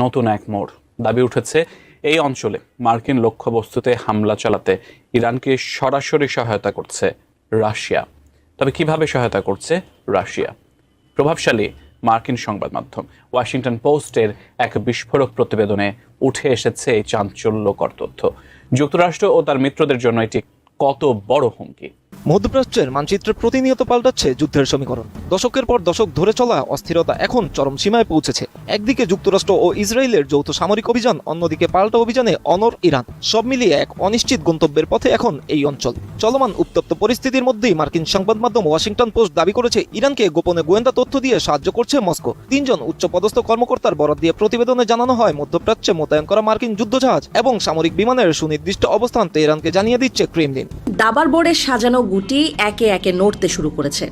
নতুন এক মোড়। দাবি উঠেছে এই অঞ্চলে মার্কিন লক্ষ্যবস্তুতে হামলা চালাতে ইরানকে সরাসরি সহায়তা করছে রাশিয়া। তবে কিভাবে সহায়তা করছে রাশিয়া? প্রভাবশালী মার্কিন সংবাদ মাধ্যম ওয়াশিংটন পোস্টের এক বিস্ফোরক প্রতিবেদনে উঠে এসেছে এই চাঞ্চল্যকর তথ্য। যুক্তরাষ্ট্র ও তার মিত্রদের জন্য এটি কত বড় হুমকি। মধ্যপ্রাচ্যের মানচিত্রে প্রতিনিয়ত পাল্টাচ্ছে যুদ্ধের সমীকরণ। দশকের পর দশক ধরে চলা অস্থিরতা এখন চরম সীমায় পৌঁছেছে। একদিকে যুক্তরাষ্ট্র ও ইসরায়েলের যৌথ সামরিক অভিযান, অন্যদিকে পাল্টা অভিযানে অনড় ইরান। সব মিলিয়ে এক অনিশ্চিত গন্তব্যের পথে এখন এই অঞ্চল। চলমান উত্তপ্ত পরিস্থিতির মধ্যেই মার্কিন সংবাদ মাধ্যম ওয়াশিংটন পোস্ট দাবি করেছে ইরানকে গোপনে গোয়েন্দা তথ্য দিয়ে সাহায্য করছে মস্কো। 3 জন উচ্চপদস্থ কর্মকর্তার বরাত দিয়ে প্রতিবেদনে জানানো হয়, মধ্যপ্রাচ্যে মোতায়েন করা মার্কিন যুদ্ধজাহাজ এবং সামরিক বিমানের সুনির্দিষ্ট অবস্থান তেহরানকে জানিয়ে দিচ্ছে ক্রেমলিন। দাবার বোর্ডে সাজানো গুটি একে একে নড়তে শুরু করেছে।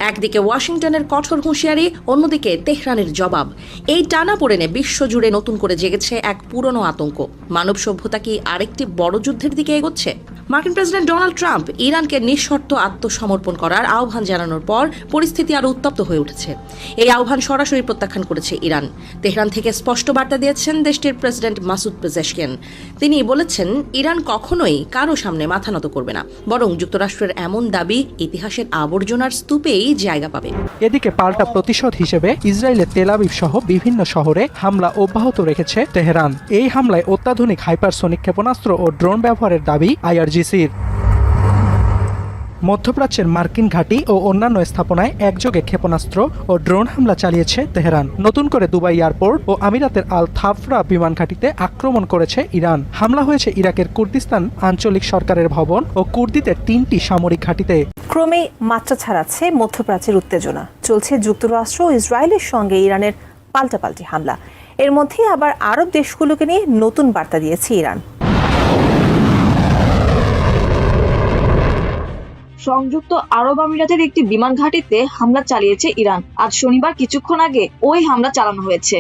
একদিকে ওয়াশিংটনের কঠোর হুঁশিয়ারি, অন্যদিকে তেহরানের জবাব। এই টানাপোড়েনে বিশ্বজুড়ে নতুন করে জেগেছে এক পুরনো আতঙ্ক। মানব সভ্যতা কি আরেকটি বড় যুদ্ধের দিকে এগোচ্ছে? মার্কিন প্রেসিডেন্ট ডোনাল্ড ট্রাম্প ইরানকে নিঃশর্ত আত্মসমর্পণ করার আহ্বান জানানোর পর পরিস্থিতি আরও উত্তপ্ত হয়ে উঠেছে। এই আহ্বান সরাসরি প্রত্যাখ্যান করেছে ইরান। তেহরান থেকে স্পষ্ট বার্তা দিয়েছেন দেশটির প্রেসিডেন্ট মাসুদ পেজেশকিয়ান। তিনি বলেছেন, ইরান কখনোই কারো সামনে মাথা নত করবে না, বরং যুক্তরাষ্ট্রের এমন দাবি ইতিহাসের আবর্জনার স্তূপেই জায়গা পাবে। এদিকে পাল্টা প্রতিশোধ হিসেবে ইসরায়েলের তেল আবিব সহ বিভিন্ন শহরে হামলা অব্যাহত রেখেছে তেহরান। এই হামলায় অত্যাধুনিক হাইপারসোনিক ক্ষেপণাস্ত্র ও ড্রোন ব্যবহারের দাবি আইআরজিসির। মধ্যপ্রাচ্যের মার্কিন ঘাঁটি ও অন্যান্য স্থাপনায় একযোগে ক্ষেপণাস্ত্র ও ড্রোন হামলা চালিয়েছে তেহরান। নতুন করে দুবাই এয়ারপোর্ট ও আমিরাতের আল থাফরা বিমান ঘাঁটিতে আক্রমণ করেছে ইরান। হামলা হয়েছে ইরাকের কুর্দিস্তান আঞ্চলিক সরকারের ভবন ও কুর্দিতে 3টি সামরিক ঘাঁটিতে। ক্রমেই মাত্রা ছাড়াচ্ছে মধ্যপ্রাচ্যের উত্তেজনা। চলছে যুক্তরাষ্ট্র ও ইসরায়েলের সঙ্গে ইরানের পাল্টাপাল্টি হামলা। এর মধ্যে আবার আরব দেশগুলোকে নিয়ে নতুন বার্তা দিয়েছে ইরান। সংযুক্ত আরব আমিরাতের একটি বিমান ঘাঁটিতে হামলা চালিয়েছে ইরান। আজ শনিবার কিছুক্ষণ আগে ওই হামলা চালানো হয়েছে।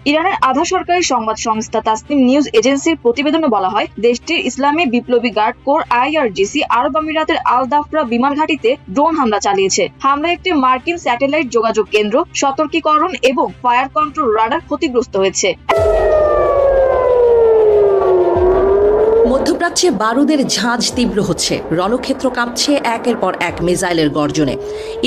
ইরানের আধা সরকারি সংবাদ সংস্থা তাসনিম নিউজ এজেন্সির প্রতিবেদনে বলা হয়, দেশটির ইসলামী বিপ্লবী গার্ড কোর আইআরজিসি আরব আমিরাতের আল দাফরা বিমান ঘাঁটিতে ড্রোন হামলা চালিয়েছে। হামলায় একটি মার্কিন স্যাটেলাইট যোগাযোগ কেন্দ্র, সতর্কীকরণ এবং ফায়ার কন্ট্রোল রাডার ক্ষতিগ্রস্ত হয়েছে। মধ্যপ্রাচ্যে বারুদের ঝাঁজ তীব্র হচ্ছে। রণক্ষেত্র কাঁপছে একের পর এক মিসাইলের গর্জনে।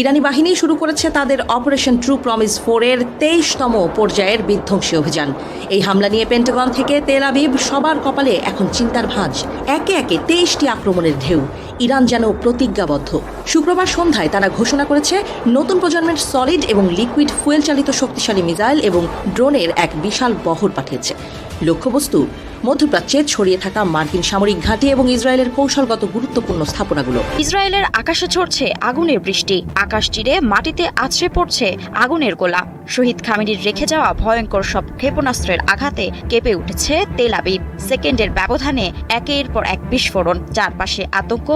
ইরানি বাহিনী শুরু করেছে তাদের অপারেশন ট্রু প্রমিস 4 এর 23তম পর্যায়ের বিধ্বংসী অভিযান। এই হামলা নিয়ে পেন্টাগন থেকে তেল আবিব সবার কপালে এখন চিন্তার ভাঁজ। একে একে 23টি আক্রমণের ঢেউ। ইরান যেন প্রতিজ্ঞাবদ্ধ। শুক্রবার সন্ধ্যায় তারা ঘোষণা করেছে নতুন প্রজন্মের সলিড এবং লিকুইড ফুয়েল চালিত শক্তিশালী মিসাইল এবং ড্রোনের এক বিশাল বহর পাঠিয়েছে। লক্ষ্যবস্তু মধ্যপ্রাচ্যে ছড়িয়ে থাকা মার্কিন সামরিক ঘাঁটি এবং ইসরায়েলের কৌশলগত গুরুত্বপূর্ণ স্থাপনাগুলো। ইসরায়েলের আকাশে ঝরছে আগুনের বৃষ্টি, আকাশ চিরে মাটিতে আছড়ে পড়ছে আগুনের গোলা। শহীদ খামেনির রেখে যাওয়া ভয়ঙ্কর সব ক্ষেপণাস্ত্রের আঘাতে কেঁপে উঠেছে তেল আবিব। সেকেন্ডের ব্যবধানে একের পর এক বিস্ফোরণ, চারপাশে আতঙ্ক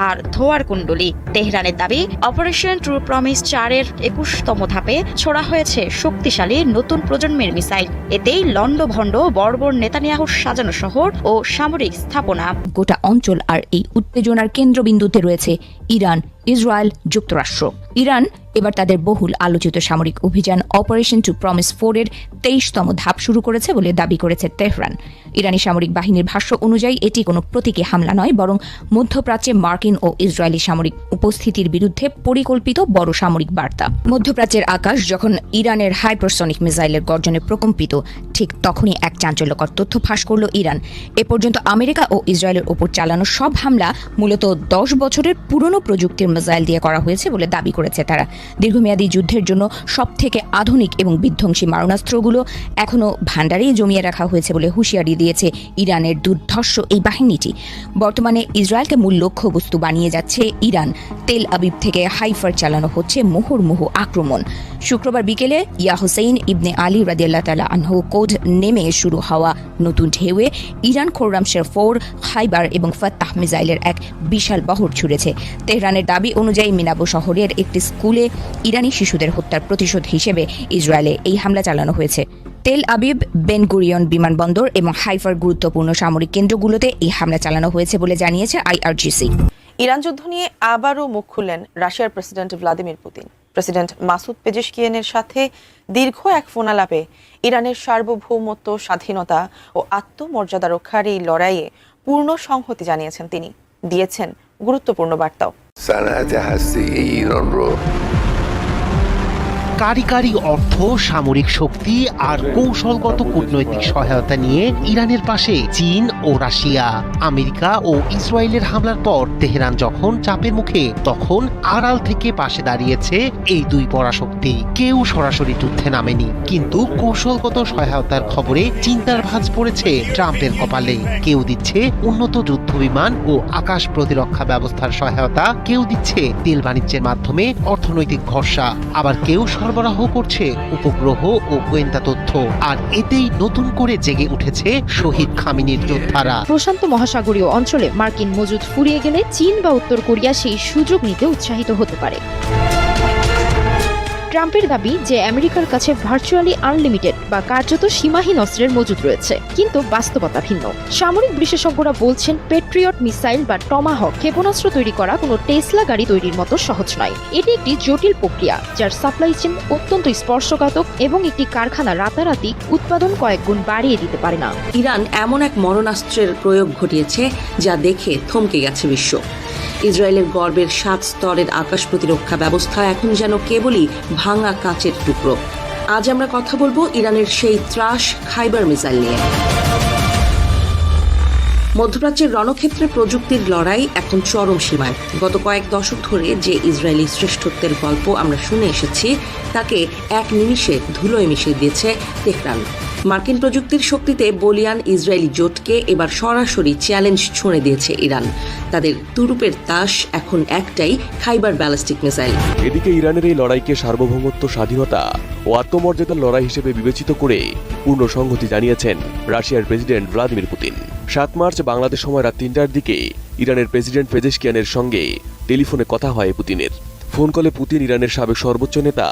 আর ধোঁয়ার কুণ্ডলী। তেহরানের দাবি, অপারেশন ট্রু প্রমিস 4 এর 21তম ধাপে ছোড়া হয়েছে শক্তিশালী নতুন প্রজন্মের মিসাইল। এতেই লন্ডভন্ড বর্বর নেতানিয়াহুর সাজানো শহর ও সামরিক স্থাপনা। গোটা অঞ্চল আর এই উত্তেজনার কেন্দ্রবিন্দুতে রয়েছে ইরান, ইসরায়েল, যুক্তরাষ্ট্র। ইরান এবার তাদের বহুল আলোচিত সামরিক অভিযান অপারেশন টু প্রমিস 4 এর 23তম ধাপ শুরু করেছে বলে দাবি করেছে তেহরান। ইরানি সামরিক বাহিনীর ভাষ্য অনুযায়ী এটি কোনো প্রতীকী হামলা নয়, বরং মধ্যপ্রাচ্যে মার্কিন ও ইসরায়েলি সামরিক উপস্থিতির বিরুদ্ধে পরিকল্পিত বড় সামরিক বার্তা। মধ্যপ্রাচ্যের আকাশ যখন ইরানের হাইপারসনিক মিসাইলের গর্জনে প্রকম্পিত, ঠিক তখনই এক চাঞ্চল্যকর তথ্য ফাঁস করল ইরান। এ পর্যন্ত আমেরিকা ও ইসরায়েলের ওপর চালানো সব হামলা মূলত 10 বছরের পুরনো প্রযুক্তির মিসাইল দিয়ে করা হয়েছে বলে দাবি করেছে তারা। দীর্ঘমেয়াদী যুদ্ধের জন্য সবথেকে আধুনিক এবং বিধ্বংসী মারণাস্ত্রগুলো এখনও ভান্ডারেই জমিয়ে রাখা হয়েছে বলে হুঁশিয়ারি দিয়েছে ইরানের দুর্ধর্ষ এই বাহিনীটি। বর্তমানে ইসরায়েলকে মূল লক্ষ্যবস্তু বানিয়ে যাচ্ছে ইরান। তেল আবিব থেকে হাইফার চালানো হচ্ছে মুহুর্মুহু আক্রমণ। শুক্রবার বিকেলে ইয়া হুসেইন ইবনে আলী রাদিয়াল্লাহু তাআলা আনহু কোড নেমে শুরু হওয়া নতুন ঢেউয়ে ইরান খোররামশের 4, খাইবার এবং ফাত্তাহ মিসাইলের এক বিশাল বহর ছুড়েছে। তেহরানের দাবি অনুযায়ী মিনাবো শহরের একটি স্কুলে ইরানি শিশুদের হত্যার প্রতিশোধ হিসেবে ইসরায়েলে এই হামলা চালানো হয়েছে। তেল আবিব, বেন গুরিয়ন বিমানবন্দর এবং হাইফার গুরুত্বপূর্ণ সামরিক কেন্দ্রগুলোতে এই হামলা চালানো হয়েছে বলে জানিয়েছে আইআরজিসি। ইরান যুদ্ধ নিয়ে আবারও মুখ খুললেন রাশিয়ার president Vladimir Putin. President Masoud পেজেশকিয়ানের সাথে দীর্ঘ এক ফোনালাপে ইরানের সার্বভৌমত্ব, স্বাধীনতা ও আত্মমর্যাদা রক্ষার এই লড়াইয়ে পূর্ণ সংহতি জানিয়েছেন তিনি। দিয়েছেন গুরুত্বপূর্ণ বার্তাও। صنعت هسته‌ای ایران رو কারিগরি অর্থ, সামরিক শক্তি আর কৌশলগত কূটনৈতিক সহায়তা নিয়ে ইরানের পাশে চীন ও রাশিয়া। আমেরিকা ও ইসরায়েলের হামলার পর তেহরান যখন চাপের মুখে, তখন আড়াল থেকে পাশে দাঁড়িয়েছে এই দুই পরাশক্তি। কেউ সরাসরি যুদ্ধে নামেনি, কিন্তু কৌশলগত সহায়তার খবরে চিন্তার ভাঁজ পড়েছে ট্রাম্পের কপালে। কেউ দিচ্ছে উন্নত যুদ্ধবিমান ও আকাশ প্রতিরক্ষা ব্যবস্থার সহায়তা, কেউ দিচ্ছে তেল বাণিজ্যের মাধ্যমে অর্থনৈতিক ভরসা, আবার কেউ সরবরাহ করছে উপগ্রহ ও গোয়েন্দা তথ্য। আর এতেই নতুন করে জেগে উঠেছে শহীদ খামেনির যোদ্ধারা। প্রশান্ত মহাসাগরীয় অঞ্চলে মার্কিন মজুদ ফুরিয়ে গেলে চীন বা উত্তর কোরিয়া সেই সুযোগ নিতে উৎসাহিত হতে পারে। ট্রাম্পের দাবি যে আমেরিকার কাছে ভার্চুয়ালি আনলিমিটেড বা কার্যত সীমাহীন অস্ত্রের মজুদ রয়েছে, কিন্তু বাস্তবতা ভিন্ন। সামরিক বিশেষজ্ঞরা বলছেন পেট্রিয়ট মিসাইল বা টমাহক ক্ষেপণাস্ত্র তৈরি করা কোনো টেসলা গাড়ি তৈরির মতো সহজ নয়। এটি একটি জটিল প্রক্রিয়া, যার সাপ্লাই চেইন অত্যন্ত স্পর্শকাতক এবং একটি কারখানা রাতারাতি উৎপাদন কয়েক গুণ বাড়িয়ে দিতে পারে না। ইরান এমন এক মরণাস্ত্রের প্রয়োগ ঘটিয়েছে যা দেখে থমকে গেছে বিশ্ব। ইসরায়েলের গর্বের 7 স্তরের আকাশ প্রতিরক্ষা ব্যবস্থা এখন যেন কেবলই ভাঙা কাচের টুকরো। আজ আমরা কথা বলবো ইরানের সেই ত্রাস খাইবার মিসাইল নিয়ে। মধ্যপ্রাচ্যের রণক্ষেত্রে প্রযুক্তির লড়াই এখন চরম সীমায়। গত কয়েক দশক ধরে যে ইসরায়েলি শ্রেষ্ঠত্বের গল্প আমরা শুনে এসেছি, তাকে এক নিমিষে ধুলোয় মিশিয়ে দিয়েছে তেহরান। মার্কিন প্রযুক্তির শক্তিতে বলিয়ান ইসরায়েলি জোটকে এবার সরাসরি চ্যালেঞ্জ ছুঁড়ে দিয়েছে ইরান। তাদের তুরুপের তাস এখন একটাই, খাইবার ব্যালিস্টিক মিসাইল। এদিকে ইরানের এই লড়াইকে সার্বভৌমত্ব, স্বাধীনতা ও আত্মমর্যাদার লড়াই হিসেবে বিবেচিত করে পূর্ণ সংহতি জানিয়েছেন রাশিয়ার president Vladimir Putin. 7 March Bangladesh সময় রাত 3টার দিকে ইরানের প্রেসিডেন্ট পেজেশকিয়ানের সঙ্গে টেলিফোনে কথা হয় পুতিনের। ফোন কলে পুতিন ইরানের সাবেক সর্বোচ্চ নেতা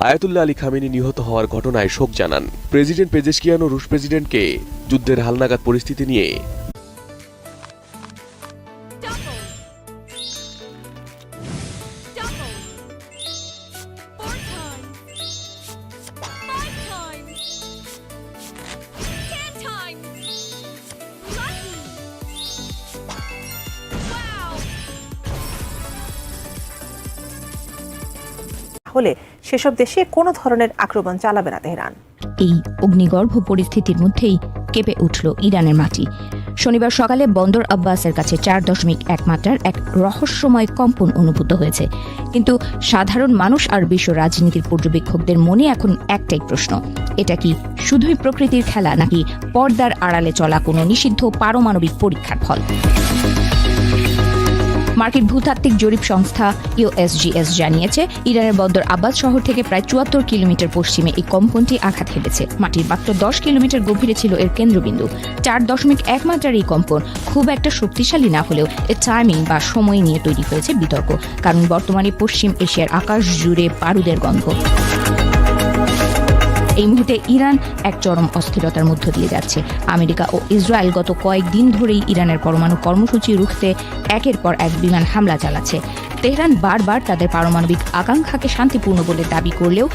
আয়াতুল্লাহ আলী খামেনি নিহত হওয়ার ঘটনায় শোক জানান। প্রেসিডেন্ট পেজেশকিয়ান ও রুশ প্রেসিডেন্টকে যুদ্ধের হালনাগাদ পরিস্থিতি নিয়ে হলে সেসব দেশে কোনো ধরনের আক্রমণ চালাবে না তেহরান। এই অগ্নিগর্ভ পরিস্থিতির মধ্যেই কেঁপে উঠল ইরানের মাটি। শনিবার সকালে বন্দর আব্বাসের কাছে 4.1 মাত্রার এক রহস্যময় কম্পন অনুভূত হয়েছে। কিন্তু সাধারণ মানুষ আর বিশ্ব রাজনীতির পর্যবেক্ষকদের মনে এখন একটাই প্রশ্ন, এটা কি শুধুই প্রকৃতির খেলা, নাকি পর্দার আড়ালে চলা কোনো নিষিদ্ধ পারমাণবিক পরীক্ষার ফল? মার্কিন ভূতাত্ত্বিক জরিপ সংস্থা ইউএসজিএস জানিয়েছে, ইরানের বন্দর আব্বাস শহর থেকে প্রায় 74 কিলোমিটার পশ্চিমে এই কম্পনটি আঘাত হেনেছে। মাটির মাত্র 10 কিলোমিটার গভীরে ছিল এর কেন্দ্রবিন্দু। 4.1 মাত্রার এই কম্পন খুব একটা শক্তিশালী না হলেও এর টাইমিং বা সময় নিয়ে তৈরি হয়েছে বিতর্ক, কারণ বর্তমানে পশ্চিম এশিয়ার আকাশ জুড়ে বারুদের গন্ধ। এই মুহূর্তে ইরান এক চরম অস্থিরতার মধ্য দিয়ে যাচ্ছে। আমেরিকা ও ইসরায়েল গত কয়েকদিন ধরেই ইরানের পরমাণু কর্মসূচি রুখতে একের পর এক বিমান হামলা চালাচ্ছে। তেহরান বারবার তাদের পারমাণবিক আকাঙ্ক্ষাকে শান্তিপূর্ণ বলে দাবি করলেও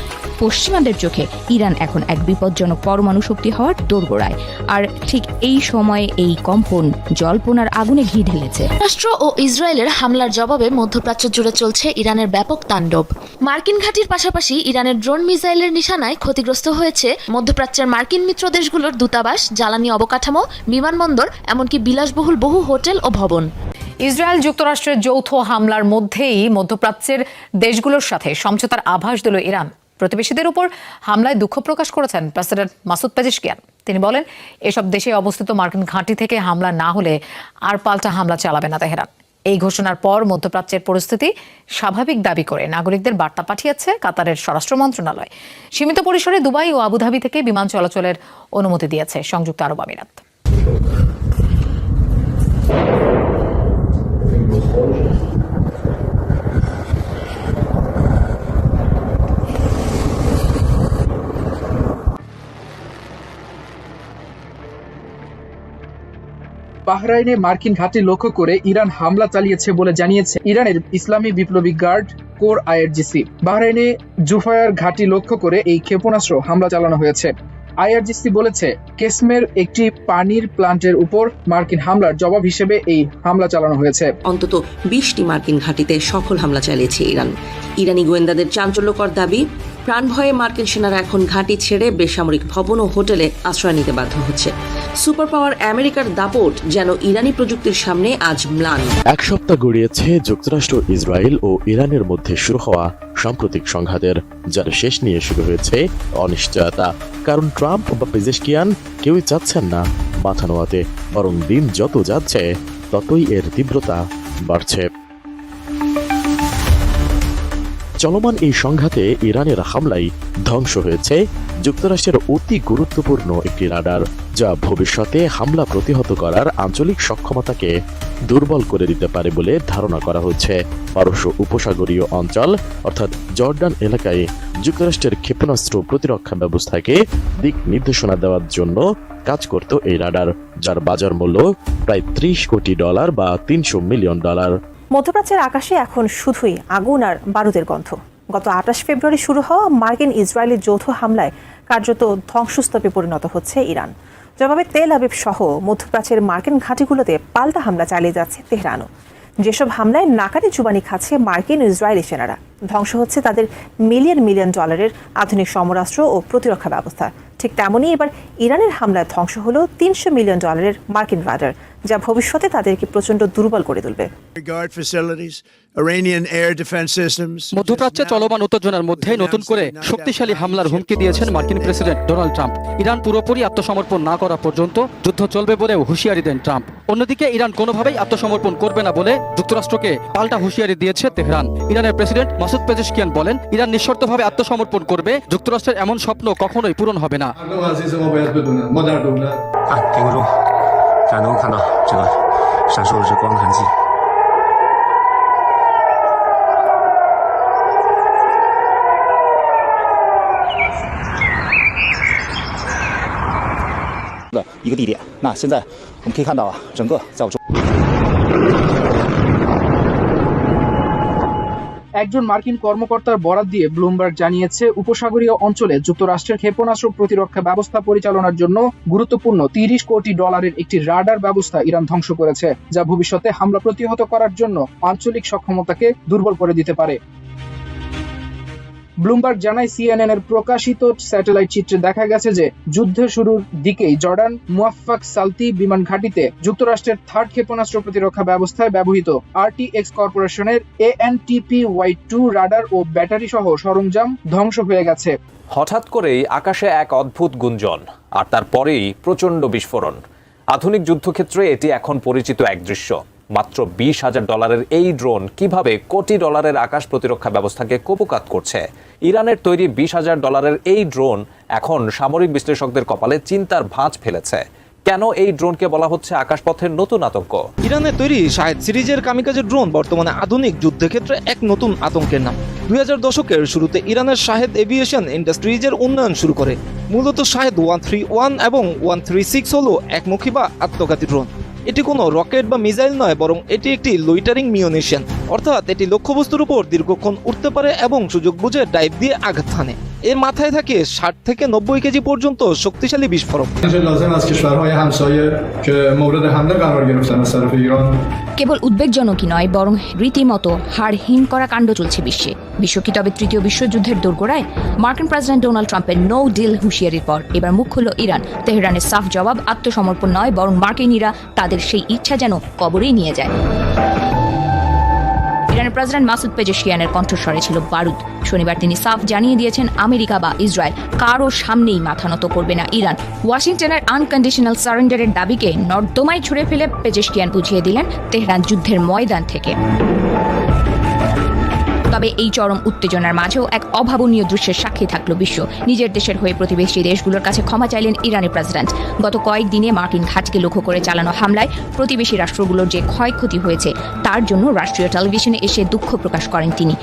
পশ্চিমাদের চোখে ইরান এখন এক বিপজ্জনক পরমাণু শক্তি হওয়ার দোরগোড়ায়। আর ঠিক এই সময়ে এই কম্পন জল্পনার আগুনে ঘি ঢেলেছে। রাষ্ট্র ও ইসরায়েলের হামলার জবাবে মধ্যপ্রাচ্য জুড়ে চলছে ইরানের ব্যাপক তাণ্ডব। মার্কিন ঘাঁটির পাশাপাশি ইরানের ড্রোন মিসাইলের নিশানায় ক্ষতিগ্রস্ত হয়েছে মধ্যপ্রাচ্যের মার্কিন মিত্র দেশগুলোর দূতাবাস, জ্বালানি অবকাঠামো, বিমানবন্দর, এমনকি বিলাসবহুল বহু হোটেল ও ভবন। ইসরায়েল যুক্তরাষ্ট্রের যৌথ হামলার মধ্যেই মধ্যপ্রাচ্যের দেশগুলোর সাথে সমঝোতার আভাস দিল ইরান। প্রতিবেশীদের উপর হামলায় দুঃখ প্রকাশ করেছেন প্রেসিডেন্ট মাসুদ পেজেশকিয়ান। তিনি বলেন, এসব দেশে অবস্থিত মার্কিন ঘাঁটি থেকে হামলা না হলে আর পাল্টা হামলা চালাবে না তেহরান। এই ঘোষণার পর মধ্যপ্রাচ্যের পরিস্থিতি স্বাভাবিক দাবি করে নাগরিকদের বার্তা পাঠিয়েছে কাতারের স্বরাষ্ট্র মন্ত্রণালয়। সীমিত পরিসরে দুবাই ও আবুধাবি থেকে বিমান চলাচলের অনুমতি দিয়েছে সংযুক্ত আরব আমিরাত। বাহরাইনে মার্কিন ঘাঁটি লক্ষ্য করে ইরান হামলা চালিয়েছে বলে জানিয়েছে ইরানের ইসলামী বিপ্লবী গার্ড কোর আইআরজিসি। বাহরাইনে জুফায়ার ঘাঁটি লক্ষ্য করে এই ক্ষেপণাস্ত্র হামলা চালানো হয়েছে। আইআরজিসি বলেছে কেসমের একটি পানির প্লান্টের উপর মার্কিন হামলার জবাব হিসেবে এই হামলা চালানো হয়েছে। অন্তত 20টি মার্কিন ঘাঁটিতে সফল হামলা চালিয়েছে ইরান। ইরানি গোয়েন্দাদের চাঞ্চল্যকর দাবি, প্রাণভয়ে মার্কিন সেনারা এখন ঘাঁটি ছেড়ে বেসামরিক ভবন ও হোটেলে আশ্রয় নিতে বাধ্য হচ্ছে। সুপার পাওয়ার আমেরিকার দাপট যেন ইরানি প্রযুক্তির সামনে আজ ম্লান। এক সপ্তাহ গড়িয়েছে যুক্তরাষ্ট্র, ইসরায়েল ও ইরানের মধ্যে শুরু হওয়া সাম্প্রতিক সংঘাতের, যার শেষ নিয়ে শুরু হয়েছে অনিশ্চয়তা। কারণ ট্রাম্প বা পেজেশকিয়ান কেউই চাচ্ছেন না মাথা নোয়াতে, বরং দিন যত যাচ্ছে ততই এর তীব্রতা বাড়ছে। চলমান এই সংঘাতে ইরানের হামলায় ধ্বংস হয়েছে যুক্তরাষ্ট্রের অতি গুরুত্বপূর্ণ একটি রাডার, যা ভবিষ্যতে হামলা প্রতিহত করার আঞ্চলিক সক্ষমতাকে দুর্বল করে দিতে পারে বলে ধারণা করা হচ্ছে। পারস্য উপসাগরীয় অঞ্চল অর্থাৎ জর্ডান এলাকায় যুক্তরাষ্ট্রের ক্ষেপণাস্ত্র প্রতিরক্ষা ব্যবস্থাকে দিক নির্দেশনা দেওয়ার জন্য কাজ করত এই রাডার, যার বাজার মূল্য প্রায় $30 কোটি বা $300 মিলিয়ন। মধ্যপ্রাচ্যের আকাশে এখন শুধুই আগুন আর বারুদের গন্ধ। গত 28 ফেব্রুয়ারি শুরু হওয়া মার্কিন ইসরায়েলি যৌথ হামলায় কার্যত ধ্বংসস্তূপে পরিণত হচ্ছে ইরান। জবাবে তেল আবিব সহ মধ্যপ্রাচ্যের মার্কিন ঘাঁটিগুলোতে পাল্টা হামলা চালিয়ে যাচ্ছে তেহরানও। যেসব হামলায় নাকানি চুবানি খাচ্ছে মার্কিন ও ইসরায়েলি সেনারা, ধ্বংস হচ্ছে তাদের মিলিয়ন মিলিয়ন ডলারের আধুনিক সমরাস্ত্র ও প্রতিরক্ষা ব্যবস্থা। ঠিক তেমনই এবার ইরানের হামলায় ধ্বংস হলো $300 মিলিয়ন মার্কিন রাডার, যা ভবিষ্যতে তাদেরকে প্রচণ্ড দুর্বল করে তুলবে। মধ্যপ্রাচ্যে চলমান উত্তেজনার মধ্যে নতুন করে শক্তিশালী হামলার হুমকি দিয়েছেন মার্কিন প্রেসিডেন্ট ডোনাল্ড ট্রাম্প। ইরান পুরোপুরি আত্মসমর্পণ না করা পর্যন্ত যুদ্ধ চলবে বলেও হুঁশিয়ারি দেন ট্রাম্প। অন্যদিকে ইরান কোনোভাবেই আত্মসমর্পণ করবে না বলে যুক্তরাষ্ট্রকে পাল্টা হুঁশিয়ারি দিয়েছে তেহরান। ইরানের প্রেসিডেন্ট মাসুদ পেজেশকিয়ান বলেন, ইরান নিঃশর্তভাবে আত্মসমর্পণ করবে, যুক্তরাষ্ট্রের এমন স্বপ্ন কখনোই পূরণ হবে না।一个地点。那现在我们可以看到整个在我中。একজন মার্কিন কর্মকর্তার বরাত দিয়ে ব্লুমবার্গ জানিয়েছে, উপসাগরীয় অঞ্চলে যুক্তরাষ্ট্রের ক্ষেপণাস্ত্র প্রতিরক্ষা ব্যবস্থা পরিচালনার জন্য গুরুত্বপূর্ণ $30 কোটি একটি রাডার ব্যবস্থা ইরান ধ্বংস করেছে, যা ভবিষ্যতে হামলা প্রতিহত করার জন্য আঞ্চলিক সক্ষমতাকে দুর্বল করে দিতে পারে। ব্লুমবার্গ জানায়, সিএনএন এর প্রকাশিত স্যাটেলাইট চিত্রে দেখা গেছে যে যুদ্ধের শুরুর দিকেই জর্ডান মুয়াফফাক সালতি বিমান ঘাঁটিতে যুক্তরাষ্ট্রের থার্ড ক্ষেপণাস্ত্র প্রতিরক্ষা ব্যবস্থায় ব্যবহৃত RTX কর্পোরেশনের ANTPY-2 রাডার ও ব্যাটারি সহ সরঞ্জাম ধ্বংস হয়ে গেছে। হঠাৎ করেই আকাশে এক অদ্ভুত গুঞ্জন, আর তারপরেই প্রচণ্ড বিস্ফোরণ। আধুনিক যুদ্ধক্ষেত্রে এটি এখন পরিচিত এক দৃশ্য। মাত্র $20,000 এই ড্রোন কিভাবে কোটি ডলারের আকাশ প্রতিরক্ষা ব্যবস্থাকে কুপকাত করছে? ইরানের তৈরি $20,000 এই ড্রোন এখন সামরিক বিশ্লেষকদের কপালে চিন্তার ভাঁজ ফেলেছে। কেন এই ড্রোনকে বলা হচ্ছে আকাশপথের নতুন আতঙ্ক? ইরানের তৈরি শাহেদ সিরিজের কামিকাজে ড্রোন বর্তমানে আধুনিক যুদ্ধক্ষেত্রে এক নতুন আতঙ্কের নাম। 2000 দশকের শুরুতে ইরানের শাহেদ এভিয়েশন ইন্ডাস্ট্রিজের উন্নয়ন শুরু করে। মূলত শাহেদ 131 এবং 136 হলো একমুখী বা আত্মঘাতী ড্রোন। এটি কোনো রকেট বা মিসাইল নয়, বরং এটি একটি লুইটারিং মিউনিশন, অর্থাৎ এটি লক্ষ্যবস্তুর উপর দীর্ঘক্ষণ উঠতে পারে এবং সুযোগ বুঝে ডাইভ দিয়ে আঘাত হানে। এর মাথায় থাকে 60 থেকে 90 কেজি পর্যন্ত শক্তিশালী বিস্ফোরক। কেবল উদ্বেগজনকই নয়, বরং রীতিমতো হাড় হিম করা কাণ্ড চলছে বিশ্বে। বিশ্ব কি তবে তৃতীয় বিশ্বযুদ্ধের দোরগোড়ায়? মার্কিন প্রেসিডেন্ট ডোনাল্ড ট্রাম্পের নো ডিল হুঁশিয়ারির পর এবার মুখ খুলল ইরান। তেহরানের সাফ জবাব, আত্মসমর্পণ নয়, বরং মার্কিনিরা তাদের সেই ইচ্ছা যেন কবরেই নিয়ে যায়। ইরানের প্রেসিডেন্ট মাসুদ পেজেশকিয়ানের কণ্ঠস্বরে ছিল বারুদ। শনিবার তিনি সাফ জানিয়ে দিয়েছেন, আমেরিকা বা ইসরায়েল কারো সামনেই মাথা নত করবে না ইরান। ওয়াশিংটনের আনকন্ডিশনাল সারেন্ডারের দাবিকে নর্দমায় ছুড়ে ফেলে পেজেশকিয়ান বুঝিয়ে দিলেন তেহরান যুদ্ধের ময়দান থেকে। তবে এই চরম উত্তেজনার মাঝেও এক অভাবনীয় দৃশ্যের সাক্ষী থাকল বিশ্ব। নিজের দেশের হয়ে প্রতিবেশী দেশগুলোর কাছে ক্ষমা চাইলেন ইরানের প্রেসিডেন্ট। গত কয়েকদিনে মার্কিন ঘাঁটিকে লক্ষ্য করে চালানো হামলায় প্রতিবেশী রাষ্ট্রগুলোর যে ক্ষয়ক্ষতি হয়েছে তার জন্য রাষ্ট্রীয় টেলিভিশনে এসে দুঃখ প্রকাশ করেন তিনি।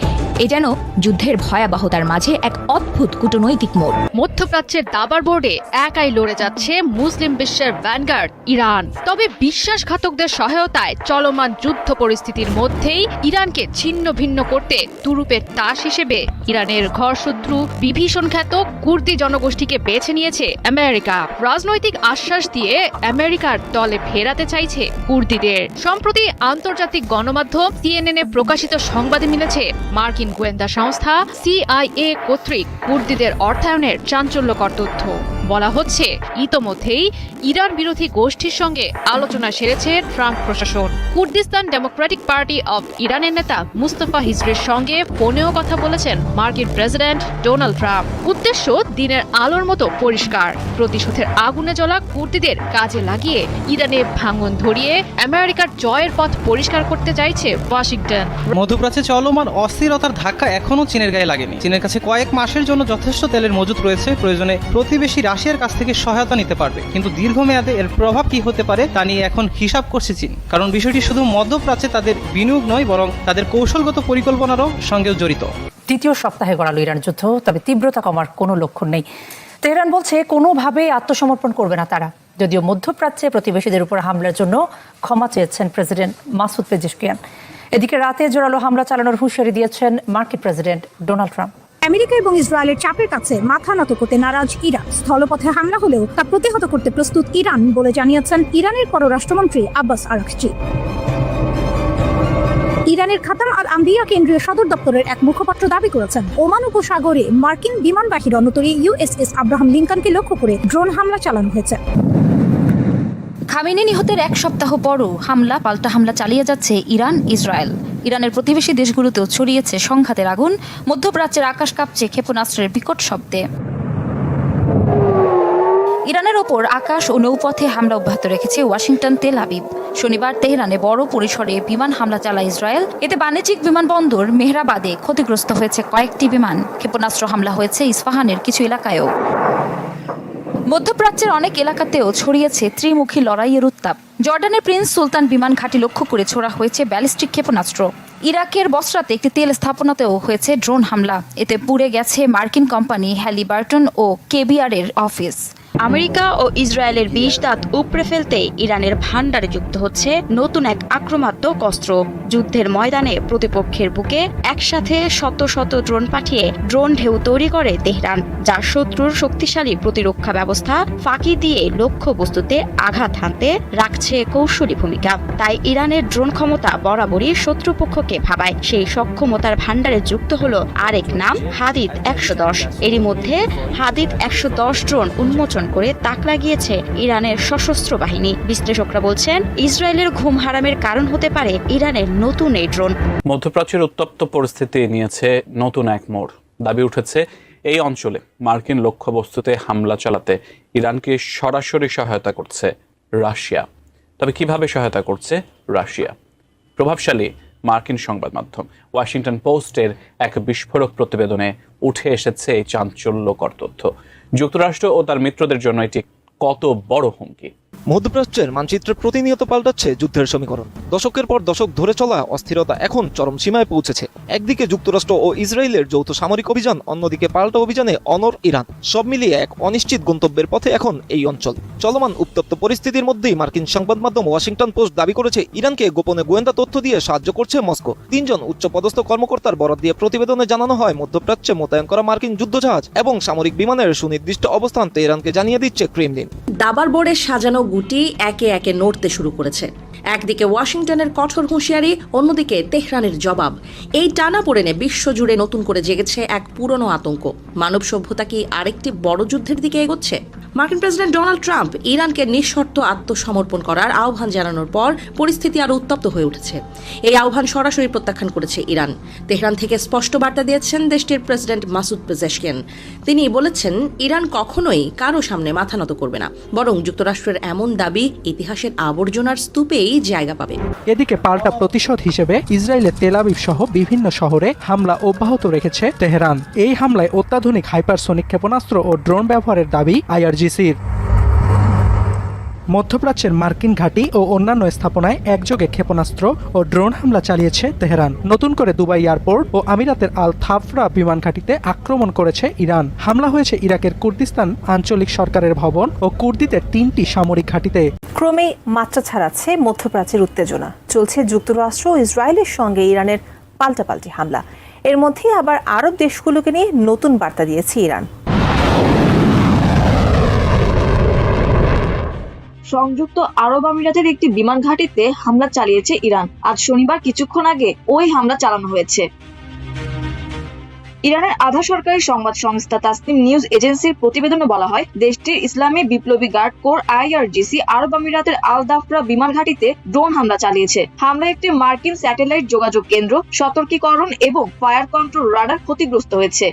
এ যেন যুদ্ধের ভয়াবহতার মাঝে এক অদ্ভুত কূটনৈতিক মোড়। মধ্যপ্রাচ্যের দাবার বোর্ডে একাই লড়ে যাচ্ছে মুসলিম বিশ্বের ভ্যানগার্ড ইরান। তবে বিশ্বাসঘাতকদের সহায়তায় চলমান যুদ্ধ পরিস্থিতির মধ্যেই ইরানকে ছিন্ন ভিন্ন করতে তুরুপের তাস হিসেবে ইরানের ঘরশত্রু বিভীষণ খ্যাত কুর্দি জনগোষ্ঠীকে বেছে নিয়েছে আমেরিকা। রাজনৈতিক আশ্বাস দিয়ে আমেরিকার দলে ফেরাতে চাইছে কুর্দিদের। সম্প্রতি আন্তর্জাতিক গণমাধ্যম সিএনএনে প্রকাশিত সংবাদে মিলেছে মার্কিন গোয়েন্দা সংস্থা CIA কর্তৃক কুর্দিদের অর্থায়নের চাঞ্চল্যকর তথ্য। বলা হচ্ছে ইতোমধ্যেই ইরান বিরোধী গোষ্ঠীর সঙ্গে আলোচনা সেরেছে ট্রাম্প প্রশাসন। কুর্দিস্তান ডেমোক্রেটিক পার্টি অব ইরানের নেতা মুস্তাফা হিজরির সঙ্গে ফোনেও কথা বলেছেন মার্কিন প্রেসিডেন্ট ডোনাল্ড ট্রাম্প। উদ্দেশ্য দিনের আলোর মতো পরিষ্কার, প্রতিশোধের আগুনে জ্বলা কুর্দিদের কাজে লাগিয়ে ইরানে ভাঙন ধরিয়ে আমেরিকার জয়ের পথ পরিষ্কার করতে চাইছে ওয়াশিংটন। মধ্যপ্রাচ্যে চলমান অস্থিরতার ধাক্কা এখনও চীনের গায়ে লাগেনি। চীনের কাছে কয়েক মাসের জন্য যথেষ্ট তেলের মজুত রয়েছে, প্রয়োজনে প্রতিবেশী রাশিয়ার কাছ থেকে সহায়তা নিতে পারবে। কিন্তু দীর্ঘমেয়াদে এর প্রভাব কি হতে পারে তা নিয়ে এখন হিসাব করছে চীন। কারণ বিষয়টি শুধু মধ্যপ্রাচ্যে তাদের বিনিয়োগ নয়, বরং তাদের কৌশলগত পরিকল্পনারও সঙ্গেও জড়িত। দ্বিতীয় সপ্তাহে গড়ালো ইরান যুদ্ধ, তবে তীব্রতা কমার কোনো লক্ষণ নেই। তেহরান বলছে কোনোভাবেই আত্মসমর্পণ করবে না তারা। যদিও মধ্যপ্রাচ্যে প্রতিবেশীদের উপর হামলার জন্য ক্ষমা চেয়েছেন প্রেসিডেন্ট মাসুদ পেজেশকিয়ান। এদিকে রাতে জোরালো হামলা চালানোর হুঁশিয়ারি দিয়েছেন মার্কিন প্রেসিডেন্ট ডোনাল্ড ট্রাম্প। আমেরিকা এবং ইসরায়েলের চাপের কাছে মাথা নত করতে নারাজ ইরান। স্থলপথে হামলা হলেও তা প্রতিহত করতে প্রস্তুত ইরান বলে জানিয়েছেন ইরানের পররাষ্ট্রমন্ত্রী আব্বাস আরাকচি। ইরানের খাতাম আল আম্বিয়া কেন্দ্রীয় সদর দপ্তরের এক মুখপাত্র দাবি করেছেন ওমান উপসাগরে মার্কিন বিমানবাহী রণতরী USS আব্রাহাম লিঙ্কনকে লক্ষ্য করে ড্রোন হামলা চালানো হয়েছে। খামেনি নিহতের এক সপ্তাহ পরও পাল্টা হামলা চালিয়ে যাচ্ছে ইরান ইসরায়েল। ইরানের প্রতিবেশী দেশগুলোতেও ছড়িয়েছে সংঘাতের আগুন। মধ্যপ্রাচ্যের আকাশ কাঁপছে ক্ষেপণাস্ত্রের বিকট শব্দে। ইরানের ওপর আকাশ ও নৌপথে হামলা অব্যাহত রেখেছে ওয়াশিংটন, তেল আবিব। শনিবার তেহরানে বড় পরিসরে বিমান হামলা চালায় ইসরায়েল। এতে বাণিজ্যিক বিমানবন্দর মেহরাবাদে ক্ষতিগ্রস্ত হয়েছে কয়েকটি বিমান। ক্ষেপণাস্ত্র হামলা হয়েছে ইস্পাহানের কিছু এলাকায়ও। মধ্যপ্রাচ্যের অনেক এলাকাতেও ছড়িয়েছে ত্রিমুখী লড়াইয়ের উত্তাপ। জর্ডানের প্রিন্স সুলতান বিমান ঘাঁটি লক্ষ্য করে ছোড়া হয়েছে ব্যালিস্টিক ক্ষেপণাস্ত্র। ইরাকের বসরাতে একটি তেল স্থাপনাতেও হয়েছে ড্রোন হামলা। এতে পুড়ে গেছে মার্কিন কোম্পানি হ্যালিবার্টন ও কেবিআরের অফিস। আমেরিকা ও ইসরায়েলের 20 দাঁত উপড়ে ফেলতে ইরানের ভান্ডারে যুক্ত হচ্ছে নতুন এক আক্রমণাত্মক অস্ত্র। যুদ্ধের ময়দানে প্রতিপক্ষের বুকে একসাথে শত শত ড্রোন পাঠিয়ে ড্রোন ঢেউ তৈরি করে তেহরান, যা শত্রুর শক্তিশালী প্রতিরক্ষা ব্যবস্থা ফাঁকি দিয়ে লক্ষ্য বস্তুতে আঘাত হানতে রাখছে কৌশলী ভূমিকা। তাই ইরানের ড্রোন ক্ষমতা বরাবরই শত্রুপক্ষকে ভাবায়। সেই সক্ষমতার ভান্ডারে যুক্ত হলো আরেক নাম হাদিদ 110। এরই মধ্যে হাদিদ 110 ড্রোন উন্মোচন করে তাক লাগিয়েছে ইরানের সশস্ত্র বাহিনী। বিশ্লেষকরা বলছেন ইসরায়েলের ঘুম হারামের কারণ হতে পারে ইরানের নতুন এই ড্রোন। মধ্যপ্রাচ্যের উত্তপ্ত পরিস্থিতি নিয়েছে নতুন এক মোড়। দাবি উঠেছে এই অঞ্চলে মার্কিন লক্ষ্যবস্তুতে হামলা চালাতে ইরানকে সরাসরি সহায়তা করছে রাশিয়া। তবে কিভাবে সহায়তা করছে রাশিয়া? প্রভাবশালী মার্কিন সংবাদ মাধ্যম ওয়াশিংটন পোস্টের এক বিস্ফোরক প্রতিবেদনে উঠে এসেছে এই চাঞ্চল্যকর তথ্য। যুক্তরাষ্ট্র ও তার মিত্রদের জন্য এটি কত বড় হুমকি। মধ্যপ্রাচ্যের মানচিত্রে প্রতিনিয়ত পাল্টাচ্ছে যুদ্ধের সমীকরণ। দশকের পর দশক ধরে চলা অস্থিরতা এখন চরম সীমায় পৌঁছেছে। একদিকে যুক্তরাষ্ট্র ও ইসরায়েলের যৌথ সামরিক অভিযান, অন্যদিকে পাল্টা অভিযানে অনড় ইরান। সব মিলিয়ে এক অনিশ্চিত গন্তব্যের পথে এখন এই অঞ্চল। চলমান উত্তপ্ত পরিস্থিতির মধ্যেই মার্কিন সংবাদ মাধ্যম ওয়াশিংটন পোস্ট দাবি করেছে ইরানকে গোপনে গোয়েন্দা তথ্য দিয়ে সাহায্য করছে মস্কো। 3 জন উচ্চপদস্থ কর্মকর্তার বরাত দিয়ে প্রতিবেদনে জানানো হয় মধ্যপ্রাচ্যে মোতায়েন করা মার্কিন যুদ্ধজাহাজ এবং সামরিক বিমানের সুনির্দিষ্ট অবস্থান তেহরানকে জানিয়ে দিচ্ছে ক্রেমলিন। দাবার বোর্ডে সাজানো গুটি একে একে নড়তে শুরু করেছে। একদিকে ওয়াশিংটনের কঠোর হুঁশিয়ারি, অন্যদিকে তেহরানের জবাব। এই টানাপোড়েনে বিশ্বজুড়ে নতুন করে জেগেছে এক পুরনো আতঙ্ক। মানব সভ্যতা কি আরেকটি বড় যুদ্ধের দিকে এগোচ্ছে? মার্কিন প্রেসিডেন্ট ডোনাল্ড ট্রাম্প ইরানকে নিঃশর্ত আত্মসমর্পণ করার আহ্বান জানানোর পর পরিস্থিতি আরও উত্তপ্ত হয়ে উঠেছে। এই আহ্বান সরাসরি প্রত্যাখ্যান করেছে ইরান। তেহরান থেকে স্পষ্ট বার্তা দিয়েছেন দেশটির প্রেসিডেন্ট মাসুদ পেজেশকিয়ান। তিনি বলেছেন ইরান কখনোই কারো সামনে মাথা নত করবে না, বরং যুক্তরাষ্ট্রের এমন দাবি ইতিহাসের আবর্জনার স্তূপেই জায়গা পাবে। এদিকে পাল্টা প্রতিশোধ হিসেবে ইসরায়েলের তেল আবিব সহ বিভিন্ন শহরে হামলা অব্যাহত রেখেছে তেহরান। এই হামলায় অত্যাধুনিক হাইপারসোনিক ক্ষেপণাস্ত্র ও ড্রোন ব্যবহারের দাবি IRGC'র। মধ্যপ্রাচ্যের মার্কিন ঘাঁটি ও অন্যান্য স্থাপনায় একযোগে ক্ষেপণাস্ত্র ও ড্রোন হামলা চালিয়েছে তেহরান। নতুন করে দুবাই এয়ারপোর্ট ও আমিরাতের আল থাফরা বিমান ঘাঁটিতে আক্রমণ করেছে ইরান। হামলা হয়েছে ইরাকের কুর্দিস্তান আঞ্চলিক সরকারের ভবন ও কুর্দিদের 3টি সামরিক ঘাঁটিতে। ক্রমেই মাত্রা ছাড়াচ্ছে মধ্যপ্রাচ্যের উত্তেজনা। চলছে যুক্তরাষ্ট্র ও ইসরায়েলের সঙ্গে ইরানের পাল্টাপাল্টি হামলা। এর মধ্যে আবার আরব দেশগুলোকে নিয়ে নতুন বার্তা দিয়েছে ইরান। সংযুক্ত আরব আমিরাতের একটি বিমান ঘাঁটিতে হামলা চালিয়েছে ইরান। আজ শনিবার কিছুক্ষণ আগে ওই হামলা চালানো হয়েছে। ইরানের আধা সরকারি সংবাদ সংস্থা তাসনিম নিউজ এজেন্সির প্রতিবেদনে বলা হয়, দেশটির ইসলামী বিপ্লবী গার্ড কোর IRGC আরব আমিরাতের আল দাফরা বিমান ঘাঁটিতে ড্রোন হামলা চালিয়েছে। হামলায় একটি মার্কিন স্যাটেলাইট যোগাযোগ কেন্দ্র, সতর্কীকরণ এবং ফায়ার কন্ট্রোল রাডার ক্ষতিগ্রস্ত হয়েছে।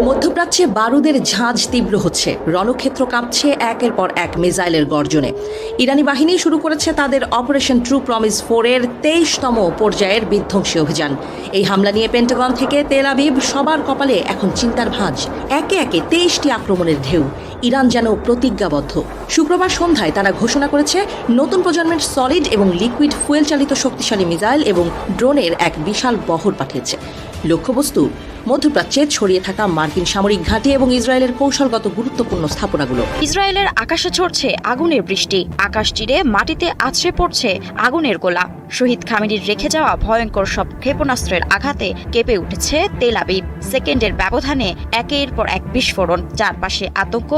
মধ্যপ্রাচ্যে বারুদের ঝাঁজ তীব্র হচ্ছে, রণক্ষেত্র কাঁপছে একের পর এক মিসাইলের গর্জনে। ইরানি বাহিনী শুরু করেছে তাদের অপারেশন ট্রু প্রমিস 4 এর 23তম পর্যায়ের বিধ্বংসী অভিযান। এই হামলা নিয়ে পেন্টাগন থেকে তেল আবিব সবার কপালে এখন চিন্তার ভাঁজ। একে একে 23টি আক্রমণের ঢেউ। ইরান যেন প্রতিজ্ঞাবদ্ধ। শুক্রবার সন্ধ্যায় তারা ঘোষণা করেছে নতুন প্রজন্মের সলিড এবং লিকুইড ফুয়েল চালিত শক্তিশালী মিসাইল এবং ড্রোনের এক বিশাল বহর পাঠিয়েছে। লক্ষ্যবস্তু মধ্যপ্রাচ্যে ছড়িয়ে থাকা মার্কিন সামরিক ঘাঁটি এবং ইসরায়েলের কৌশলগত গুরুত্বপূর্ণ স্থাপনাগুলো। ইসরায়েলের আকাশে ঝরছে আগুনের বৃষ্টি, আকাশ চিরে মাটিতে আছড়ে পড়ছে আগুনের গোলা। শহীদ খামেনির রেখে যাওয়া ভয়ঙ্কর সব ক্ষেপণাস্ত্রের আঘাতে কেঁপে উঠেছে তেল আবিব। সেকেন্ডের ব্যবধানে একের পর এক বিস্ফোরণ, চারপাশে আতঙ্ক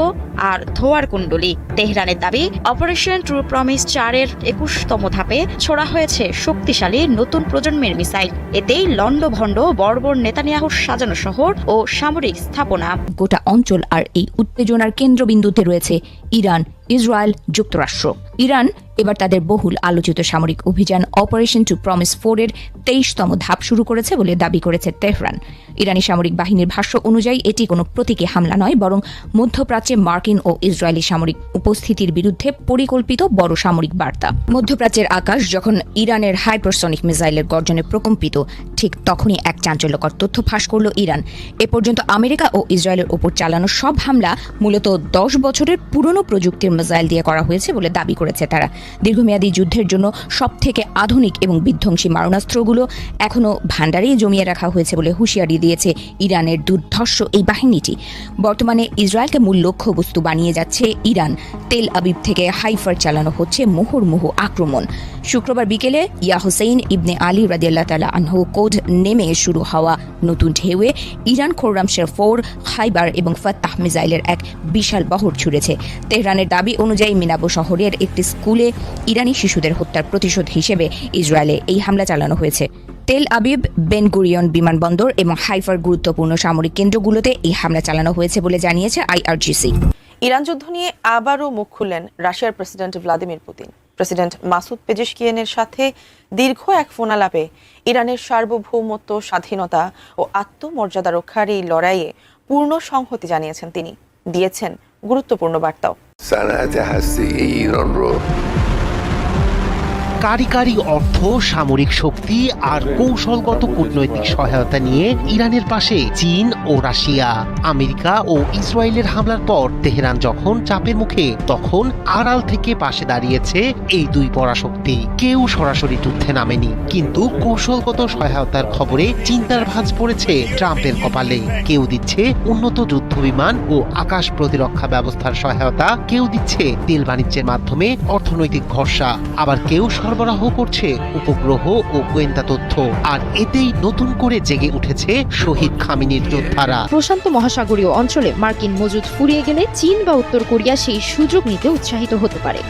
আর ধোঁয়ার কুণ্ডলী। তেহরানের দাবি, অপারেশন ট্রু প্রমিস 4 এর 21তম ধাপে ছোড়া হয়েছে শক্তিশালী নতুন প্রজন্মের মিসাইল। এতেই লন্ডভন্ড বর্বর নেতানিয়াহুর সাজানো শহর ও সামরিক স্থাপনা। গোটা অঞ্চল আর এই উত্তেজনার কেন্দ্রবিন্দুতে রয়েছে ইরান, ইসরায়েল, যুক্তরাষ্ট্র। ইরান এবার তাদের বহুল আলোচিত সামরিক অভিযান অপারেশন টু প্রমিস 4 এর 23তম ধাপ শুরু করেছে বলে দাবি করেছে তেহরান। ইরানি সামরিক বাহিনীর ভাষ্য অনুযায়ী এটি কোনো প্রতীকী হামলা নয়, বরং মধ্যপ্রাচ্যে মার্কিন ও ইসরায়েলি সামরিক উপস্থিতির বিরুদ্ধে পরিকল্পিত বড় সামরিক বার্তা। মধ্যপ্রাচ্যের আকাশ যখন ইরানের হাইপারসনিক মিসাইলের গর্জনে প্রকম্পিত, ঠিক তখনই এক চাঞ্চল্যকর তথ্য ফাঁস করল ইরান। এ পর্যন্ত আমেরিকা ও ইসরায়েলের ওপর চালানো সব হামলা মূলত 10 বছরের পুরনো প্রযুক্তির মিসাইল দিয়ে করা হয়েছে বলে দাবি করেছে তারা। দীর্ঘমেয়াদী যুদ্ধের জন্য সবথেকে আধুনিক এবং বিধ্বংসী মারণাস্ত্রগুলো এখনও ভান্ডারেই জমিয়ে রাখা হয়েছে বলে হুঁশিয়ারি দিয়েছে ইরানের দুর্ধর্ষ এই বাহিনীটি। বর্তমানে ইসরায়েলকে মূল লক্ষ্যবস্তু বানিয়ে যাচ্ছে ইরান। তেল আবিব থেকে হাইফার চালানো হচ্ছে মুহুর্মুহু আক্রমণ। শুক্রবার বিকেলে ইয়া হুসেইন ইবনে আলী রাদিয়াল্লাহু তাআলা আনহু কোড নেমে শুরু হওয়া নতুন ঢেউয়ে ইরান খোররামশের 4, খাইবার এবং ফাত্তাহ মিসাইলের এক বিশাল বহর ছুড়েছে। তেহরানের দাবি অনুযায়ী মিনাবো শহরের একটি স্কুলে ইরানি শিশুদের হত্যার প্রতিশোধ হিসেবে ইসরায়েলে এই হামলা চালানো হয়েছে। তেল আবিব, বেন গুরিয়ন বিমানবন্দর এবং হাইফার গুরুত্বপূর্ণ সামরিক কেন্দ্রগুলোতে এই হামলা চালানো হয়েছে বলে জানিয়েছে IRGC। ইরান যুদ্ধ নিয়ে আবারও মুখ খুললেন রাশিয়ার president Vladimir Putin. President Masoud পেজেশকিয়ানের সাথে দীর্ঘ এক ফোনালাপে ইরানের সার্বভৌমত্ব, স্বাধীনতা ও আত্মমর্যাদা রক্ষার এই লড়াইয়ে পূর্ণ সংহতি জানিয়েছেন তিনি। দিয়েছেন গুরুত্বপূর্ণ বার্তাও। صنعت هسته‌ای ایران رو কারিগরি অর্থ, সামরিক শক্তি আর কৌশলগত কূটনৈতিক সহায়তা নিয়ে ইরানের পাশে চীন ও রাশিয়া। আমেরিকা ও ইসরায়েলের হামলার পর তেহরান যখন চাপের মুখে, তখন আড়াল থেকে পাশে দাঁড়িয়েছে এই দুই পরাশক্তি। কেউ সরাসরি যুদ্ধে নামেনি, কিন্তু কৌশলগত সহায়তার খবরে চিন্তার ভাঁজ পড়েছে ট্রাম্পের কপালে। কেউ দিচ্ছে উন্নত যুদ্ধবিমান ও আকাশ প্রতিরক্ষা ব্যবস্থার সহায়তা, কেউ দিচ্ছে তেল বাণিজ্যের মাধ্যমে অর্থনৈতিক ভরসা, আবার কেউ সরবরাহ করছে উপগ্রহ ও গোয়েন্দা তথ্য। আর এতেই নতুন করে জেগে উঠেছে শহীদ খামেনির যোদ্ধারা। প্রশান্ত মহাসাগরীয় অঞ্চলে মার্কিন মজুদ ফুরিয়ে গেলে চীন বা উত্তর কোরিয়া সেই সুযোগ নিতে উৎসাহিত হতে পারে।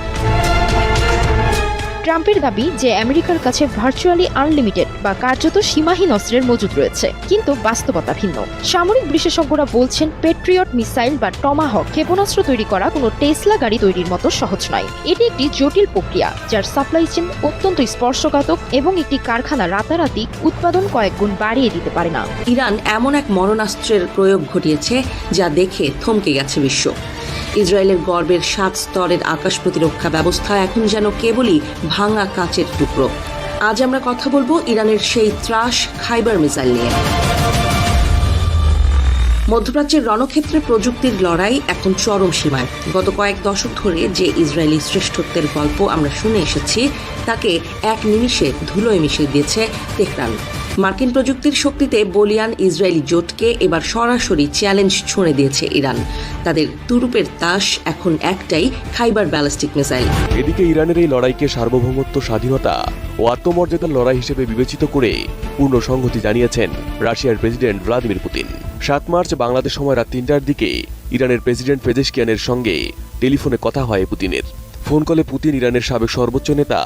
ট্রাম্পের দাবি যে আমেরিকার কাছে ভার্চুয়ালি আনলিমিটেড বা কার্যত সীমাহীন অস্ত্রের মজুদ রয়েছে, কিন্তু বাস্তবতা ভিন্ন। সামরিক বিশেষজ্ঞরা বলছেন পেট্রিয়ট মিসাইল বা টমাহক ক্ষেপণাস্ত্র তৈরি করা কোনো টেসলা গাড়ি তৈরির মতো সহজ নয়। এটি একটি জটিল প্রক্রিয়া, যার সাপ্লাই চেইন অত্যন্ত স্পর্শকাতক এবং একটি কারখানা রাতারাতি উৎপাদন কয়েক গুণ বাড়িয়ে দিতে পারে না। ইরান এমন এক মরণাস্ত্রের প্রয়োগ ঘটিয়েছে যা দেখে থমকে গেছে বিশ্ব। ইসরায়েলের গর্বের 7 স্তরের আকাশ প্রতিরক্ষা ব্যবস্থা এখন যেন কেবলই ভাঙা কাচের টুকরো। আজ আমরা কথা বলবো ইরানের সেই ত্রাস খাইবার মিসাইল নিয়ে। মধ্যপ্রাচ্যের রণক্ষেত্রে প্রযুক্তির লড়াই এখন চরম সীমায়। গত কয়েক দশক ধরে যে ইসরায়েলি শ্রেষ্ঠত্বের গল্প আমরা শুনে এসেছি, তাকে এক নিমিষে ধুলোয় মিশিয়ে দিয়েছে তেহরান। মার্কিন প্রযুক্তির শক্তিতে বলিয়ান ইসরায়েলি জোটকে এবার সরাসরি চ্যালেঞ্জ ছুঁড়ে দিয়েছে ইরান। তাদের তুরুপের তাস এখন একটাই, খাইবার ব্যালিস্টিক মিসাইল। এদিকে ইরানের এই লড়াইকে সার্বভৌমত্ব, স্বাধীনতা ও আত্মমর্যাদার লড়াই হিসেবে বিবেচিত করে পূর্ণ সংহতি জানিয়েছেন রাশিয়ার president Vladimir Putin. 7 March Bangladesh সময় রাত 3টার দিকে ইরানের প্রেসিডেন্ট পেজেশকিয়ানের সঙ্গে টেলিফোনে কথা হয় পুতিনের। ফোন কলে পুতিন ইরানের সাবেক সর্বোচ্চ নেতা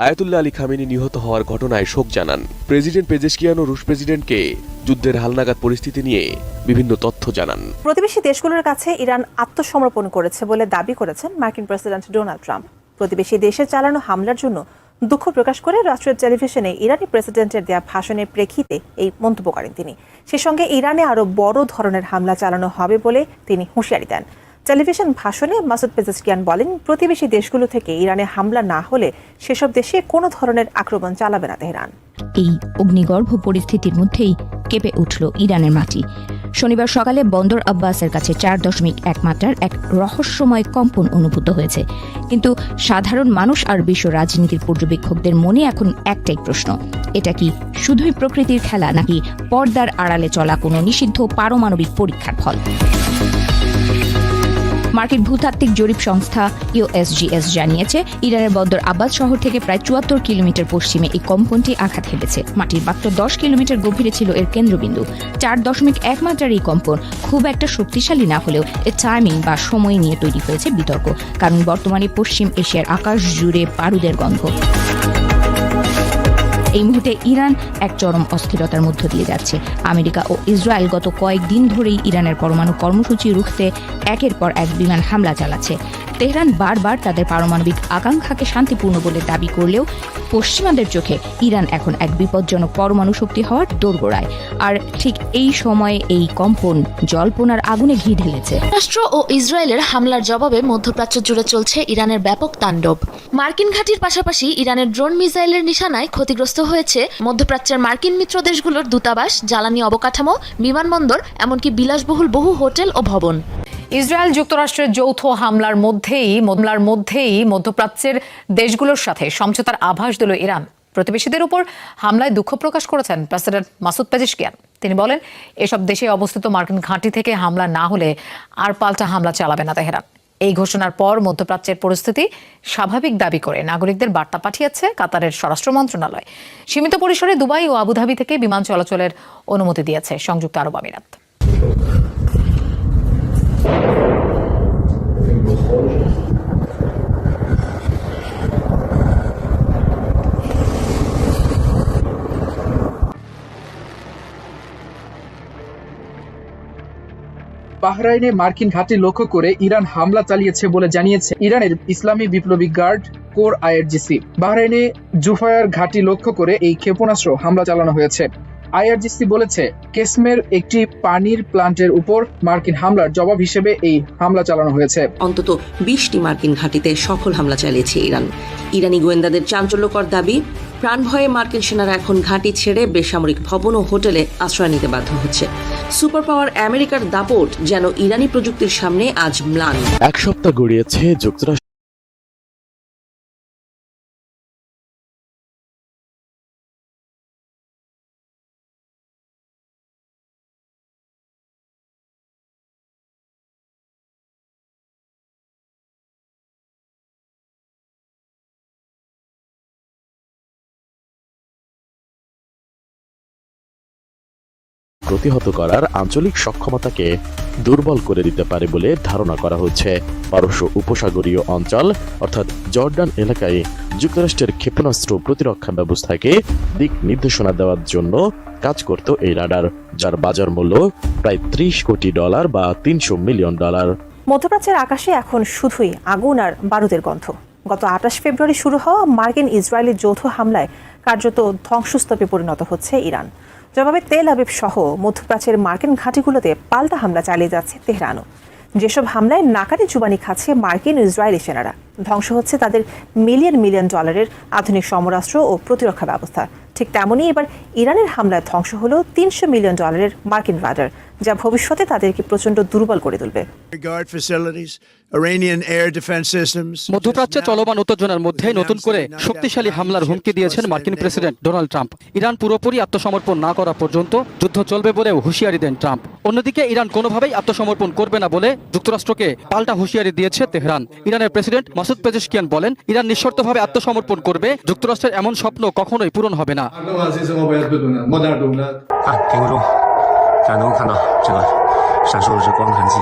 আয়াতুল্লাহ আলী খামেনি নিহত হওয়ার ঘটনায় শোক জানান। প্রেসিডেন্ট পেজেশকিয়ান ও রুশ প্রেসিডেন্টকে যুদ্ধের হালনাগাদ পরিস্থিতি নিয়ে বিভিন্ন তথ্য জানান। প্রতিবেশী দেশগুলোর কাছে ইরান আত্মসমর্পণ করেছে বলে দাবি করেছেন মার্কিন প্রেসিডেন্ট ডোনাল্ড ট্রাম্প। প্রতিবেশী দেশে চালানো হামলার জন্য দুঃখ প্রকাশ করে রাষ্ট্রীয় টেলিভিশনে ইরানি প্রেসিডেন্টের দেয়া ভাষণের প্রেক্ষিতে এই মন্তব্য করেন তিনি। সে সঙ্গে ইরানে আরও বড় ধরনের হামলা চালানো হবে বলে তিনি হুঁশিয়ারি দেন। টেলিভিশন ভাষণে মাসুদ পেজেশকিয়ান বলেন, প্রতিবেশী দেশগুলো থেকে ইরানে হামলা না হলে সেসব দেশে কোনো ধরনের আক্রমণ চালাবে না তেহরান। এই অগ্নিগর্ভ পরিস্থিতির মধ্যেই কেঁপে উঠল ইরানের মাটি। শনিবার সকালে বন্দর আব্বাসের কাছে 4.1 মাত্রার এক রহস্যময় কম্পন অনুভূত হয়েছে। কিন্তু সাধারণ মানুষ আর বিশ্ব রাজনীতির পর্যবেক্ষকদের মনে এখন একটাই প্রশ্ন, এটা কি শুধুই প্রকৃতির খেলা নাকি পর্দার আড়ালে চলা কোনো নিষিদ্ধ পারমাণবিক পরীক্ষার ফল? মার্কিন ভূতাত্ত্বিক জরিপ সংস্থা USGS জানিয়েছে, ইরানের বন্দর আব্বাস শহর থেকে প্রায় 74 কিলোমিটার পশ্চিমে এই কম্পনটি আঘাত হেবেছে। মাটির মাত্র 10 কিলোমিটার গভীরে ছিল এর কেন্দ্রবিন্দু। 4.1 মাত্রার এই কম্পন খুব একটা শক্তিশালী না হলেও এর টাইমিং বা সময় নিয়ে তৈরি হয়েছে বিতর্ক, কারণ বর্তমানে পশ্চিম এশিয়ার আকাশ জুড়ে বারুদের গন্ধ। এই মুহূর্তে ইরান এক চরম অস্থিরতার মধ্য দিয়ে যাচ্ছে। আমেরিকা ও ইসরায়েল গত কয়েকদিন ধরেই ইরানের পরমাণু কর্মসূচি রুখতে একের পর এক বিমান হামলা চালাচ্ছে। তেহরান বারবার তাদের পারমাণবিক আকাঙ্ক্ষাকে শান্তিপূর্ণ বলে দাবি করলেও পশ্চিমাদের চোখে ইরান এখন এক বিপজ্জনক পরমাণু শক্তি হওয়ার দোরগোড়ায়। আর ঠিক এই সময়ে এই কম্পন জল্পনার আগুনে ঘি ঢেলেছে। রাষ্ট্র ও ইসরায়েলের হামলার জবাবে মধ্যপ্রাচ্য জুড়ে চলছে ইরানের ব্যাপক তাণ্ডব। মার্কিন ঘাঁটির পাশাপাশি ইরানের ড্রোন মিসাইলের নিশানায় ক্ষতিগ্রস্ত হয়েছে মধ্যপ্রাচ্যের মার্কিন মিত্র দেশগুলোর দূতাবাস, জ্বালানি অবকাঠামো, বিমানবন্দর, এমনকি বিলাসবহুল বহু হোটেল ও ভবন। ইসরায়েল যুক্তরাষ্ট্রের যৌথ হামলার মধ্যেই মধ্যপ্রাচ্যের দেশগুলোর সাথে সমঝোতার আভাস দিল ইরান। প্রতিবেশীদের উপর হামলায় দুঃখ প্রকাশ করেছেন প্রেসিডেন্ট মাসুদ পেজেশকিয়ান। তিনি বলেন, এসব দেশে অবস্থিত মার্কিন ঘাঁটি থেকে হামলা না হলে আর পাল্টা হামলা চালাবে না তেহরান। এই ঘোষণার পর মধ্যপ্রাচ্যের পরিস্থিতি স্বাভাবিক দাবি করে নাগরিকদের বার্তা পাঠিয়েছে কাতারের স্বরাষ্ট্র মন্ত্রণালয়। সীমিত পরিসরে দুবাই ও আবুধাবি থেকে বিমান চলাচলের অনুমতি দিয়েছে সংযুক্ত আরব আমিরাত। বাহরাইনে মার্কিন ঘাঁটি লক্ষ্য করে ইরান হামলা চালিয়েছে বলে জানিয়েছে ইরানের ইসলামী বিপ্লবী গার্ড কোর IRGC। বাহরাইনে জুফায়ার ঘাঁটি লক্ষ্য করে এই ক্ষেপণাস্ত্র হামলা চালানো হয়েছে। IRGC বলেছে, কেসমের একটি পানির প্লান্টের উপর মার্কিন হামলার জবাব হিসেবে এই হামলা চালানো হয়েছে। অন্তত 20টি মার্কিন ঘাঁটিতে সফল হামলা চালিয়েছে ইরান। ইরানি গোয়েন্দাদের চাঞ্চল্যকর দাবি, প্রাণভয়ে মার্কিন সেনারা এখন ঘাঁটি ছেড়ে বেসামরিক ভবন ও হোটেলে আশ্রয় নিতে বাধ্য হচ্ছে। সুপার পাওয়ার আমেরিকার দাপট যেন ইরানি প্রযুক্তির সামনে আজ ম্লান। এক সপ্তাহ গড়িয়েছে যুক্তরাষ্ট্র প্রতিহত করার আঞ্চলিক সক্ষমতাকে দুর্বল করে দিতে পারে বলে ধারণা করা হচ্ছে। পারস্য উপসাগরীয় অঞ্চল অর্থাৎ জর্ডান এলাকায় যুক্তরাষ্ট্রের ক্ষেপণাস্ত্র প্রতিরক্ষা ব্যবস্থাকে দিক নির্দেশনা দেওয়ার জন্য কাজ করত এই রাডার, যার বাজার মূল্য প্রায় $30 কোটি বা $300 মিলিয়ন। মধ্যপ্রাচ্যের আকাশে এখন শুধুই আগুন আর বারুদের গন্ধ। গত 28 ফেব্রুয়ারি শুরু হওয়া মার্কিন ইসরায়েলি যৌথ হামলায় কার্যত ধ্বংসস্তূপে পরিণত হচ্ছে ইরান। জবাবে তেল আবিব সহ মধ্যপ্রাচ্যের মার্কিন ঘাঁটিগুলোতে পাল্টা হামলা চালিয়ে যাচ্ছে তেহরানও। যেসব হামলায় নাকানি চুবানি খাচ্ছে মার্কিন ইসরায়েলি সেনারা, ধ্বংস হচ্ছে তাদের মিলিয়ন মিলিয়ন ডলারের আধুনিক সমরাস্ত্র ও প্রতিরক্ষা ব্যবস্থা। ঠিক তেমনই এবার ইরানের হামলায় ধ্বংস হলো $300 মিলিয়ন মার্কিন রাডার, যা ভবিষ্যতে তাদেরকে প্রচণ্ড দুর্বল করে তুলবে। মধ্যপ্রাচ্যে চলমান উত্তেজনার মধ্যে নতুন করে শক্তিশালী হামলার হুমকি দিয়েছেন মার্কিন প্রেসিডেন্ট ডোনাল্ড ট্রাম্প। ইরান পুরোপুরি আত্মসমর্পণ না করা পর্যন্ত যুদ্ধ চলবে বলেও হুঁশিয়ারি দেন ট্রাম্প। অন্যদিকে ইরান কোনোভাবেই আত্মসমর্পণ করবে না বলে যুক্তরাষ্ট্রকে পাল্টা হুঁশিয়ারি দিয়েছে তেহরান। ইরানের প্রেসিডেন্ট মাসুদ পেজেশকিয়ান বলেন, ইরান নিঃশর্তভাবে আত্মসমর্পণ করবে, যুক্তরাষ্ট্রের এমন স্বপ্ন কখনোই পূরণ হবে না। 看，天空中，大家能够看到这个闪烁的这光痕迹。